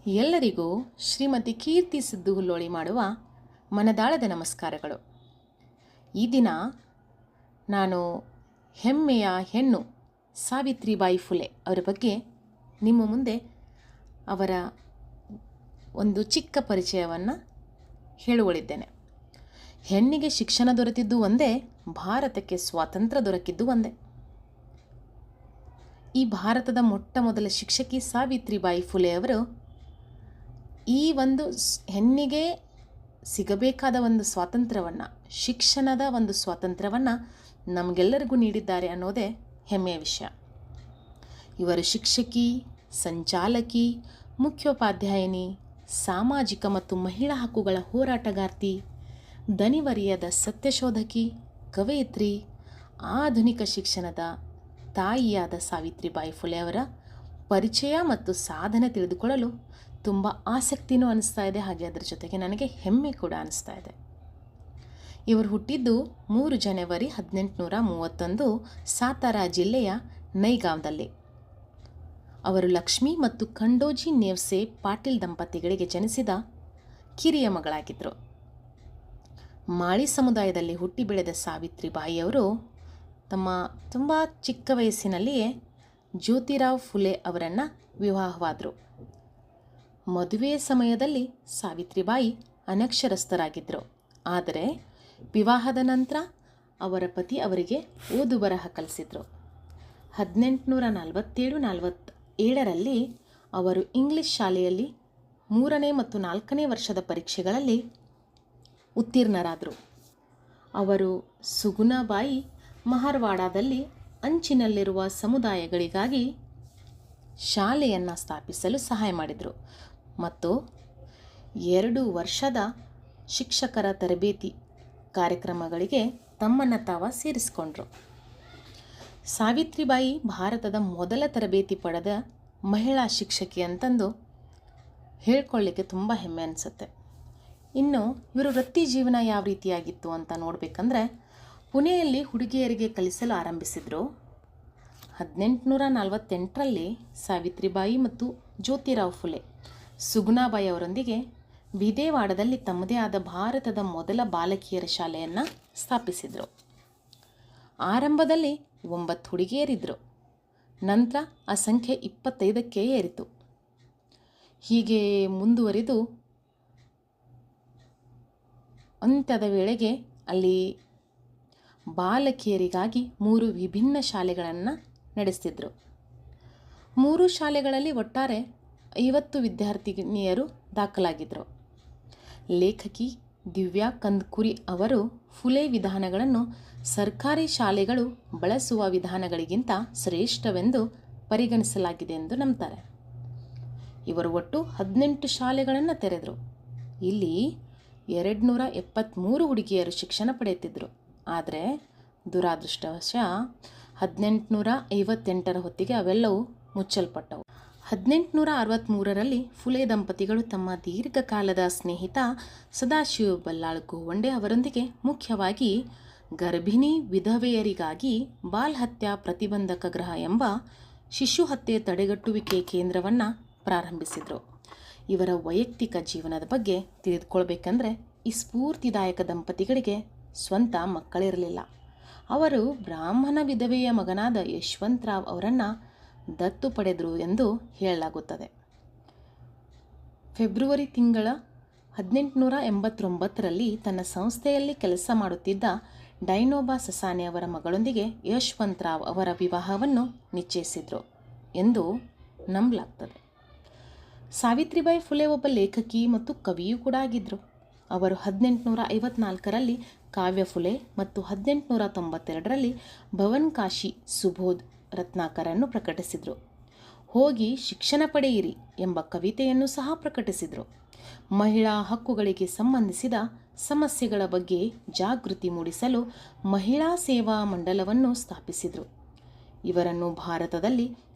ಎಲ್ಲರಿಗೂ ಶ್ರೀಮತಿ ಕೀರ್ತಿ ಸಿದ್ದು ಹುಲ್ಲೋಳಿ ಮಾಡುವ ಮನದಾಳದ ನಮಸ್ಕಾರಗಳು. ಈ ದಿನ ನಾನು ಹೆಮ್ಮೆಯ ಹೆಣ್ಣು ಸಾವಿತ್ರಿಬಾಯಿ ಫುಲೆ ಅವರ ಬಗ್ಗೆ ನಿಮ್ಮ ಮುಂದೆ ಅವರ ಒಂದು ಚಿಕ್ಕ ಪರಿಚಯವನ್ನು ಹೇಳುವಳಿದ್ದೇನೆ. ಹೆಣ್ಣಿಗೆ ಶಿಕ್ಷಣ ದೊರೆತಿದ್ದು ಒಂದೇ, ಭಾರತಕ್ಕೆ ಸ್ವಾತಂತ್ರ್ಯ ದೊರಕಿದ್ದು ಒಂದೇ. ಈ ಭಾರತದ ಮೊಟ್ಟ ಮೊದಲ ಶಿಕ್ಷಕಿ ಸಾವಿತ್ರಿಬಾಯಿ ಫುಲೆ ಅವರು ಈ ಒಂದು ಹೆಣ್ಣಿಗೆ ಸಿಗಬೇಕಾದ ಒಂದು ಸ್ವಾತಂತ್ರ್ಯವನ್ನು, ಶಿಕ್ಷಣದ ಒಂದು ಸ್ವಾತಂತ್ರ್ಯವನ್ನು ನಮಗೆಲ್ಲರಿಗೂ ನೀಡಿದ್ದಾರೆ ಅನ್ನೋದೇ ಹೆಮ್ಮೆಯ ವಿಷಯ. ಇವರು ಶಿಕ್ಷಕಿ, ಸಂಚಾಲಕಿ, ಮುಖ್ಯೋಪಾಧ್ಯಾಯಿನಿ, ಸಾಮಾಜಿಕ ಮತ್ತು ಮಹಿಳಾ ಹಕ್ಕುಗಳ ಹೋರಾಟಗಾರ್ತಿ, ದನಿವರಿಯದ ಸತ್ಯಶೋಧಕಿ, ಕವಯಿತ್ರಿ, ಆಧುನಿಕ ಶಿಕ್ಷಣದ ತಾಯಿಯಾದ ಸಾವಿತ್ರಿಬಾಯಿ ಫುಲೆ ಅವರ ಪರಿಚಯ ಮತ್ತು ಸಾಧನೆ ತಿಳಿದುಕೊಳ್ಳಲು ತುಂಬ ಆಸಕ್ತಿನೂ ಅನಿಸ್ತಾ ಇದೆ, ಹಾಗೆ ಅದರ ಜೊತೆಗೆ ನನಗೆ ಹೆಮ್ಮೆ ಕೂಡ ಅನಿಸ್ತಾ ಇದೆ. ಇವರು ಹುಟ್ಟಿದ್ದು 3 ಜನವರಿ 1831 ಸಾತಾರಾ ಜಿಲ್ಲೆಯ ನೈಗಾಂವ್ದಲ್ಲಿ. ಅವರು ಲಕ್ಷ್ಮಿ ಮತ್ತು ಖಂಡೋಜಿ ನೇವ್ಸೆ ಪಾಟೀಲ್ ದಂಪತಿಗಳಿಗೆ ಜನಿಸಿದ ಕಿರಿಯ ಮಗಳಾಗಿದ್ದರು. ಮಾಳಿ ಸಮುದಾಯದಲ್ಲಿ ಹುಟ್ಟಿ ಬೆಳೆದ ಸಾವಿತ್ರಿಬಾಯಿಯವರು ತಮ್ಮ ತುಂಬ ಚಿಕ್ಕ ವಯಸ್ಸಿನಲ್ಲಿಯೇ ಜ್ಯೋತಿರಾವ್ ಫುಲೆ ಅವರನ್ನು ವಿವಾಹವಾದರು. ಮದುವೆಯ ಸಮಯದಲ್ಲಿ ಸಾವಿತ್ರಿಬಾಯಿ ಅನಕ್ಷರಸ್ಥರಾಗಿದ್ದರು. ಆದರೆ ವಿವಾಹದ ನಂತರ ಅವರ ಪತಿ ಅವರಿಗೆ ಓದು ಬರಹ ಕಲಿಸಿದರು. 1847 ಅವರು ಇಂಗ್ಲಿಷ್ ಶಾಲೆಯಲ್ಲಿ 3ನೇ ಮತ್ತು 4ನೇ ವರ್ಷದ ಪರೀಕ್ಷೆಗಳಲ್ಲಿ ಉತ್ತೀರ್ಣರಾದರು. ಅವರು ಸುಗುಣಾಬಾಯಿ ಮಹಾರ್ವಾಡದಲ್ಲಿ ಅಂಚಿನಲ್ಲಿರುವ ಸಮುದಾಯಗಳಿಗಾಗಿ ಶಾಲೆಯನ್ನು ಸ್ಥಾಪಿಸಲು ಸಹಾಯ ಮಾಡಿದರು ಮತ್ತು 2 ವರ್ಷದ ಶಿಕ್ಷಕರ ತರಬೇತಿ ಕಾರ್ಯಕ್ರಮಗಳಿಗೆ ತಮ್ಮನ್ನು ತಾವ ಸೇರಿಸಿಕೊಂಡ್ರು. ಸಾವಿತ್ರಿಬಾಯಿ ಭಾರತದ ಮೊದಲ ತರಬೇತಿ ಪಡೆದ ಮಹಿಳಾ ಶಿಕ್ಷಕಿ ಅಂತಂದು ಹೇಳ್ಕೊಳ್ಳಿಕ್ಕೆ ತುಂಬ ಹೆಮ್ಮೆ ಅನಿಸುತ್ತೆ. ಇನ್ನು ಇವರು ವೃತ್ತಿ ಜೀವನ ಯಾವ ರೀತಿಯಾಗಿತ್ತು ಅಂತ ನೋಡಬೇಕಂದ್ರೆ, ಪುಣೆಯಲ್ಲಿ ಹುಡುಗಿಯರಿಗೆ ಕಲಿಸಲು ಆರಂಭಿಸಿದರು. 1848 ಸಾವಿತ್ರಿಬಾಯಿ ಮತ್ತು ಜ್ಯೋತಿರಾವ್ ಫುಲೆ ಸುಗುಣಾಬಾಯಿ ಅವರೊಂದಿಗೆ ವಿದೇವಾಡದಲ್ಲಿ ತಮ್ಮದೇ ಆದ ಭಾರತದ ಮೊದಲ ಬಾಲಕಿಯರ ಶಾಲೆಯನ್ನು ಸ್ಥಾಪಿಸಿದರು. ಆರಂಭದಲ್ಲಿ 9 ಹುಡುಗಿಯರಿದ್ದರು. ನಂತರ ಆ ಸಂಖ್ಯೆ 25ಕ್ಕೆ ಏರಿತು. ಹೀಗೆ ಮುಂದುವರಿದು ಅಂತ್ಯದ ವೇಳೆಗೆ ಅಲ್ಲಿ ಬಾಲಕಿಯರಿಗಾಗಿ 3 ವಿಭಿನ್ನ ಶಾಲೆಗಳನ್ನು ನಡೆಸ್ತಿದ್ರು. 3 ಶಾಲೆಗಳಲ್ಲಿ ಒಟ್ಟಾರೆ 50 ವಿದ್ಯಾರ್ಥಿನಿಯರು ದಾಖಲಾಗಿದ್ದರು. ಲೇಖಕಿ ದಿವ್ಯಾ ಕಂದ್ಕುರಿ ಅವರು ಫುಲೆ ವಿಧಾನಗಳನ್ನು ಸರ್ಕಾರಿ ಶಾಲೆಗಳು ಬಳಸುವ ವಿಧಾನಗಳಿಗಿಂತ ಶ್ರೇಷ್ಠವೆಂದು ಪರಿಗಣಿಸಲಾಗಿದೆ ಎಂದು ನಂಬ್ತಾರೆ. ಇವರು ಒಟ್ಟು 18 ಶಾಲೆಗಳನ್ನು ತೆರೆದರು. ಇಲ್ಲಿ 273 ಹುಡುಗಿಯರು ಶಿಕ್ಷಣ ಪಡೆಯುತ್ತಿದ್ದರು. ಆದರೆ ದುರಾದೃಷ್ಟವಶ 1858 ಹೊತ್ತಿಗೆ ಅವೆಲ್ಲವೂ ಮುಚ್ಚಲ್ಪಟ್ಟವು. 1863 ಫುಲೆ ದಂಪತಿಗಳು ತಮ್ಮ ದೀರ್ಘಕಾಲದ ಸ್ನೇಹಿತ ಸದಾಶಿವ ಬಲ್ಲಾಳ್ ಗೋವಂಡೆ ಅವರೊಂದಿಗೆ ಮುಖ್ಯವಾಗಿ ಗರ್ಭಿಣಿ ವಿಧವೆಯರಿಗಾಗಿ ಬಾಲ್ ಹತ್ಯಾ ಪ್ರತಿಬಂಧಕ ಗೃಹ ಎಂಬ ಶಿಶು ಹತ್ಯೆ ತಡೆಗಟ್ಟುವಿಕೆ ಕೇಂದ್ರವನ್ನು ಪ್ರಾರಂಭಿಸಿದರು. ಇವರ ವೈಯಕ್ತಿಕ ಜೀವನದ ಬಗ್ಗೆ ತಿಳಿದುಕೊಳ್ಬೇಕಂದ್ರೆ, ಈ ಸ್ಫೂರ್ತಿದಾಯಕ ದಂಪತಿಗಳಿಗೆ ಸ್ವಂತ ಮಕ್ಕಳಿರಲಿಲ್ಲ. ಅವರು ಬ್ರಾಹ್ಮಣ ವಿಧವೆಯ ಮಗನಾದ ಯಶವಂತರಾವ್ ಅವರನ್ನು ದತ್ತು ಪಡೆದರು ಎಂದು ಹೇಳಲಾಗುತ್ತದೆ. ಫೆಬ್ರವರಿ ತಿಂಗಳ 1889 ತನ್ನ ಸಂಸ್ಥೆಯಲ್ಲಿ ಕೆಲಸ ಮಾಡುತ್ತಿದ್ದ ಡೈನೋಬಾ ಸಸಾನೆ ಅವರ ಮಗಳೊಂದಿಗೆ ಯಶವಂತರಾವ್ ಅವರ ವಿವಾಹವನ್ನು ನಿಶ್ಚಯಿಸಿದರು ಎಂದು ನಂಬಲಾಗ್ತದೆ. ಸಾವಿತ್ರಿಬಾಯಿ ಫುಲೆ ಒಬ್ಬ ಲೇಖಕಿ ಮತ್ತು ಕವಿಯೂ ಕೂಡ ಆಗಿದ್ದರು. ಅವರು 1854 ಕಾವ್ಯ ಫುಲೆ ಮತ್ತು 1892 ಭವನ್ ಕಾಶಿ ಸುಬೋಧ್ ರತ್ನಾಕರನ್ನು ಪ್ರಕಟಿಸಿದರು. ಹೋಗಿ ಶಿಕ್ಷಣ ಪಡೆಯಿರಿ ಎಂಬ ಕವಿತೆಯನ್ನು ಸಹ ಪ್ರಕಟಿಸಿದರು. ಮಹಿಳಾ ಹಕ್ಕುಗಳಿಗೆ ಸಂಬಂಧಿಸಿದ ಸಮಸ್ಯೆಗಳ ಬಗ್ಗೆ ಜಾಗೃತಿ ಮೂಡಿಸಲು ಮಹಿಳಾ ಸೇವಾ ಮಂಡಲವನ್ನು ಸ್ಥಾಪಿಸಿದರು. ಇವರನ್ನು ಭಾರತದಲ್ಲಿ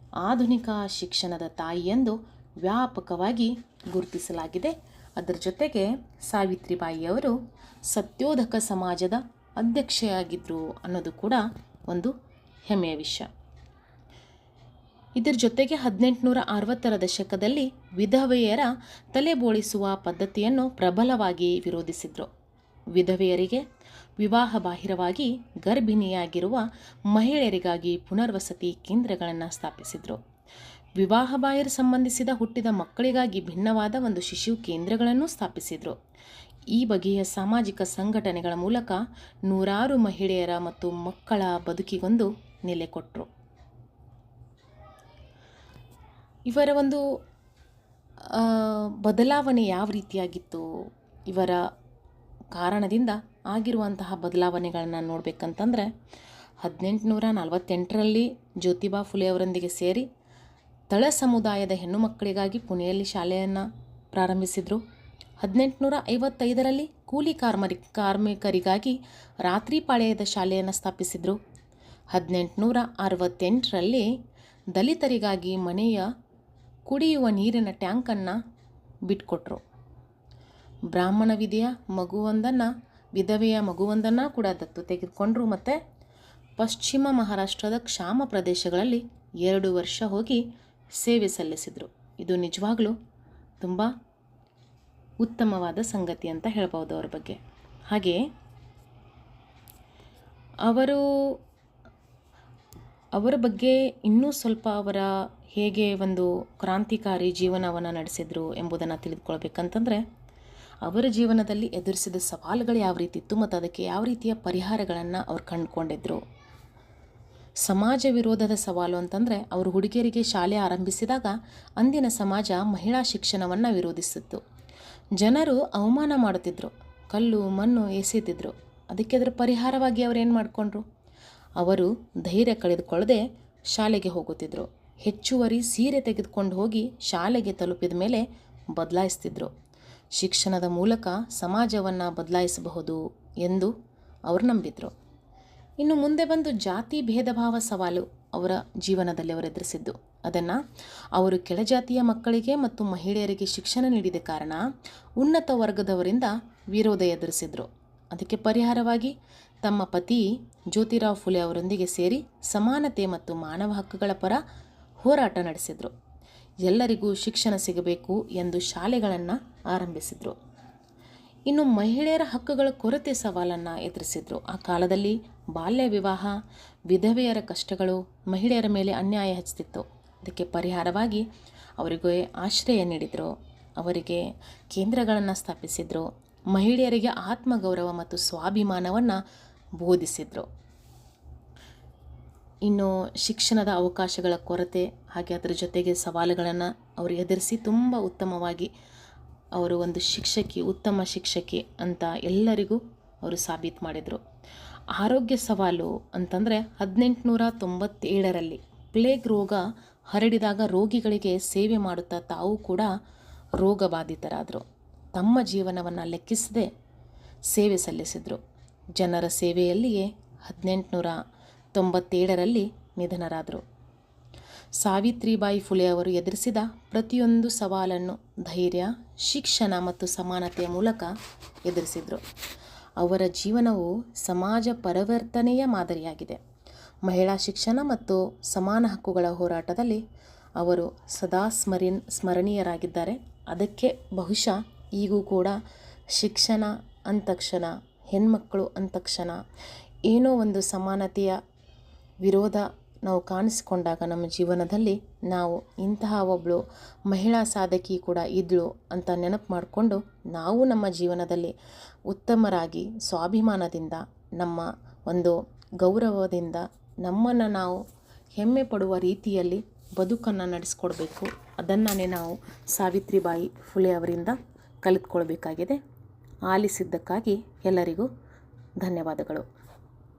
ಆಧುನಿಕ ಶಿಕ್ಷಣದ ತಾಯಿ ಎಂದು ವ್ಯಾಪಕವಾಗಿ ಗುರುತಿಸಲಾಗಿದೆ. ಅದರ ಜೊತೆಗೆ ಸಾವಿತ್ರಿಬಾಯಿಯವರು ಸತ್ಯೋದಕ ಸಮಾಜದ ಅಧ್ಯಕ್ಷೆಯಾಗಿದ್ದರು ಅನ್ನೋದು ಕೂಡ ಒಂದು ಹೆಮ್ಮೆಯ ವಿಷಯ. ಇದರ ಜೊತೆಗೆ 1860ರ ದಶಕದಲ್ಲಿ ವಿಧವೆಯರ ತಲೆ ಬೋಳಿಸುವ ಪದ್ಧತಿಯನ್ನು ಪ್ರಬಲವಾಗಿ ವಿರೋಧಿಸಿದರು. ವಿಧವೆಯರಿಗೆ ವಿವಾಹ ಬಾಹಿರವಾಗಿ ಗರ್ಭಿಣಿಯಾಗಿರುವ ಮಹಿಳೆಯರಿಗಾಗಿ ಪುನರ್ವಸತಿ ಕೇಂದ್ರಗಳನ್ನು ಸ್ಥಾಪಿಸಿದರು. ವಿವಾಹ ಬಾಹಿರ ಸಂಬಂಧಿಸಿದ ಹುಟ್ಟಿದ ಮಕ್ಕಳಿಗಾಗಿ ಭಿನ್ನವಾದ ಒಂದು ಶಿಶು ಕೇಂದ್ರಗಳನ್ನು ಸ್ಥಾಪಿಸಿದರು. ಈ ಬಗೆಯ ಸಾಮಾಜಿಕ ಸಂಘಟನೆಗಳ ಮೂಲಕ ನೂರಾರು ಮಹಿಳೆಯರ ಮತ್ತು ಮಕ್ಕಳ ಬದುಕಿಗೊಂದು ನೆಲೆ ಕೊಟ್ಟರು. ಇವರ ಒಂದು ಬದಲಾವಣೆ ಯಾವ ರೀತಿಯಾಗಿತ್ತು, ಇವರ ಕಾರಣದಿಂದ ಆಗಿರುವಂತಹ ಬದಲಾವಣೆಗಳನ್ನು ನೋಡಬೇಕಂತಂದರೆ 1848ರಲ್ಲಿ ಜ್ಯೋತಿಬಾ ಫುಲೆ ಅವರೊಂದಿಗೆ ಸೇರಿ ತಳ ಸಮುದಾಯದ ಹೆಣ್ಣು ಮಕ್ಕಳಿಗಾಗಿ ಪುಣೆಯಲ್ಲಿ ಶಾಲೆಯನ್ನು ಪ್ರಾರಂಭಿಸಿದರು. 1855ರಲ್ಲಿ ಕೂಲಿ ಕಾರ್ಮಿಕರಿಗಾಗಿ ರಾತ್ರಿ ಪಾಳ್ಯದ ಶಾಲೆಯನ್ನು ಸ್ಥಾಪಿಸಿದರು. 1868ರಲ್ಲಿ ದಲಿತರಿಗಾಗಿ ಮನೆಯ ಕುಡಿಯುವ ನೀರಿನ ಟ್ಯಾಂಕನ್ನು ಬಿಟ್ಕೊಟ್ರು. ಬ್ರಾಹ್ಮಣ ವಿಧವೆಯ ಮಗುವೊಂದನ್ನು ಕೂಡ ದತ್ತು ತೆಗೆದುಕೊಂಡ್ರು. ಮತ್ತು ಪಶ್ಚಿಮ ಮಹಾರಾಷ್ಟ್ರದ ಕ್ಷಾಮ ಪ್ರದೇಶಗಳಲ್ಲಿ 2 ವರ್ಷ ಹೋಗಿ ಸೇವೆ ಸಲ್ಲಿಸಿದರು. ಇದು ನಿಜವಾಗ್ಲೂ ತುಂಬ ಉತ್ತಮವಾದ ಸಂಗತಿ ಅಂತ ಹೇಳ್ಬೋದು ಅವ್ರ ಬಗ್ಗೆ. ಹಾಗೆ ಅವರ ಬಗ್ಗೆ ಇನ್ನೂ ಸ್ವಲ್ಪ ಅವರ ಹೇಗೆ ಒಂದು ಕ್ರಾಂತಿಕಾರಿ ಜೀವನವನ್ನು ನಡೆಸಿದರು ಎಂಬುದನ್ನು ತಿಳಿದುಕೊಳ್ಬೇಕಂತಂದರೆ, ಅವರ ಜೀವನದಲ್ಲಿ ಎದುರಿಸಿದ ಸವಾಲುಗಳು ಯಾವ ರೀತಿ ಇತ್ತು ಮತ್ತು ಅದಕ್ಕೆ ಯಾವ ರೀತಿಯ ಪರಿಹಾರಗಳನ್ನು ಅವ್ರು ಕಂಡುಕೊಂಡಿದ್ರು. ಸಮಾಜ ವಿರೋಧದ ಸವಾಲು ಅಂತಂದರೆ, ಅವರು ಹುಡುಗಿಯರಿಗೆ ಶಾಲೆ ಆರಂಭಿಸಿದಾಗ ಅಂದಿನ ಸಮಾಜ ಮಹಿಳಾ ಶಿಕ್ಷಣವನ್ನು ವಿರೋಧಿಸಿತ್ತು. ಜನರು ಅವಮಾನ ಮಾಡುತ್ತಿದ್ದರು, ಕಲ್ಲು ಮಣ್ಣು ಎಸೆಯುತ್ತಿದ್ದರು. ಅದಕ್ಕೆ ಅದರ ಪರಿಹಾರವಾಗಿ ಅವರೇನು ಮಾಡಿಕೊಂಡ್ರು, ಅವರು ಧೈರ್ಯ ಕಳೆದುಕೊಳ್ಳದೆ ಶಾಲೆಗೆ ಹೋಗುತ್ತಿದ್ದರು. ಹೆಚ್ಚುವರಿ ಸೀರೆ ತೆಗೆದುಕೊಂಡು ಹೋಗಿ ಶಾಲೆಗೆ ತಲುಪಿದ ಮೇಲೆ ಬದಲಾಯಿಸ್ತಿದ್ರು. ಶಿಕ್ಷಣದ ಮೂಲಕ ಸಮಾಜವನ್ನು ಬದಲಾಯಿಸಬಹುದು ಎಂದು ಅವರು ನಂಬಿದ್ರು. ಇನ್ನು ಮುಂದೆ ಬಂದು ಜಾತಿ ಭೇದ ಭಾವ ಸವಾಲು ಅವರ ಜೀವನದಲ್ಲಿ ಅವರು ಎದುರಿಸಿದ್ದು. ಅದನ್ನು ಅವರು ಕೆಳಜಾತಿಯ ಮಕ್ಕಳಿಗೆ ಮತ್ತು ಮಹಿಳೆಯರಿಗೆ ಶಿಕ್ಷಣ ನೀಡಿದ ಕಾರಣ ಉನ್ನತ ವರ್ಗದವರಿಂದ ವಿರೋಧ ಎದುರಿಸಿದರು. ಅದಕ್ಕೆ ಪರಿಹಾರವಾಗಿ ತಮ್ಮ ಪತಿ ಜ್ಯೋತಿರಾವ್ ಫುಲೆ ಅವರೊಂದಿಗೆ ಸೇರಿ ಸಮಾನತೆ ಮತ್ತು ಮಾನವ ಹಕ್ಕುಗಳ ಪರ ಹೋರಾಟ ನಡೆಸಿದರು. ಎಲ್ಲರಿಗೂ ಶಿಕ್ಷಣ ಸಿಗಬೇಕು ಎಂದು ಶಾಲೆಗಳನ್ನು ಆರಂಭಿಸಿದರು. ಇನ್ನು ಮಹಿಳೆಯರ ಹಕ್ಕುಗಳ ಕೊರತೆ ಸವಾಲನ್ನು ಎದುರಿಸಿದರು. ಆ ಕಾಲದಲ್ಲಿ ಬಾಲ್ಯ ವಿವಾಹ, ವಿಧವೆಯರ ಕಷ್ಟಗಳು ಮಹಿಳೆಯರ ಮೇಲೆ ಅನ್ಯಾಯ ಹೆಚ್ಚುತ್ತಿತ್ತು. ಅದಕ್ಕೆ ಪರಿಹಾರವಾಗಿ ಅವರಿಗೆ ಆಶ್ರಯ ನೀಡಿದರು, ಅವರಿಗೆ ಕೇಂದ್ರಗಳನ್ನು ಸ್ಥಾಪಿಸಿದರು, ಮಹಿಳೆಯರಿಗೆ ಆತ್ಮಗೌರವ ಮತ್ತು ಸ್ವಾಭಿಮಾನವನ್ನು ಬೋಧಿಸಿದರು. ಇನ್ನು ಶಿಕ್ಷಣದ ಅವಕಾಶಗಳ ಕೊರತೆ ಹಾಗೆ ಅದರ ಜೊತೆಗೆ ಸವಾಲುಗಳನ್ನು ಅವರು ಎದುರಿಸಿ ತುಂಬ ಉತ್ತಮವಾಗಿ ಅವರು ಒಂದು ಉತ್ತಮ ಶಿಕ್ಷಕಿ ಅಂತ ಎಲ್ಲರಿಗೂ ಅವರು ಸಾಬೀತು ಮಾಡಿದರು. ಆರೋಗ್ಯ ಸವಾಲು ಅಂತಂದರೆ 1897ರಲ್ಲಿ ಪ್ಲೇಗ್ ರೋಗ ಹರಡಿದಾಗ ರೋಗಿಗಳಿಗೆ ಸೇವೆ ಮಾಡುತ್ತಾ ತಾವು ಕೂಡ ರೋಗ ಬಾಧಿತರಾದರು. ತಮ್ಮ ಜೀವನವನ್ನು ಲೆಕ್ಕಿಸದೆ ಸೇವೆ ಸಲ್ಲಿಸಿದರು. ಜನರ ಸೇವೆಯಲ್ಲಿಯೇ 1897ರಲ್ಲಿ ನಿಧನರಾದರು. ಸಾವಿತ್ರಿಬಾಯಿ ಫುಲೆ ಅವರು ಎದುರಿಸಿದ ಪ್ರತಿಯೊಂದು ಸವಾಲನ್ನು ಧೈರ್ಯ, ಶಿಕ್ಷಣ ಮತ್ತು ಸಮಾನತೆಯ ಮೂಲಕ ಎದುರಿಸಿದರು. ಅವರ ಜೀವನವು ಸಮಾಜ ಪರಿವರ್ತನೆಯ ಮಾದರಿಯಾಗಿದೆ. ಮಹಿಳಾ ಶಿಕ್ಷಣ ಮತ್ತು ಸಮಾನ ಹಕ್ಕುಗಳ ಹೋರಾಟದಲ್ಲಿ ಅವರು ಸದಾ ಸ್ಮರಣೀಯರಾಗಿದ್ದಾರೆ. ಅದಕ್ಕೆ ಬಹುಶಃ ಈಗೂ ಕೂಡ ಶಿಕ್ಷಣ ಅಂದ ತಕ್ಷಣ, ಹೆಣ್ಮಕ್ಕಳು ಅಂದ ತಕ್ಷಣ ಏನೋ ಒಂದು ಸಮಾನತೆಯ ವಿರೋಧ ನಾವು ಕಾಣಿಸಿಕೊಂಡಾಗ ನಮ್ಮ ಜೀವನದಲ್ಲಿ ನಾವು ಇಂತಹ ಒಬ್ಬಳು ಮಹಿಳಾ ಸಾಧಕಿ ಕೂಡ ಇದ್ಳು ಅಂತ ನೆನಪು ಮಾಡಿಕೊಂಡು ನಾವು ನಮ್ಮ ಜೀವನದಲ್ಲಿ ಉತ್ತಮರಾಗಿ ಸ್ವಾಭಿಮಾನದಿಂದ, ನಮ್ಮ ಒಂದು ಗೌರವದಿಂದ ನಮ್ಮನ್ನು ನಾವು ಹೆಮ್ಮೆ ಪಡುವ ರೀತಿಯಲ್ಲಿ ಬದುಕನ್ನು ನಡೆಸ್ಕೊಡ್ಬೇಕು. ಅದನ್ನೇ ನಾವು ಸಾವಿತ್ರಿಬಾಯಿ ಫುಲೆ ಅವರಿಂದ ಕಲಿತ್ಕೊಳ್ಬೇಕಾಗಿದೆ. ಆಲಿಸಿದ್ದಕ್ಕಾಗಿ ಎಲ್ಲರಿಗೂ ಧನ್ಯವಾದಗಳು.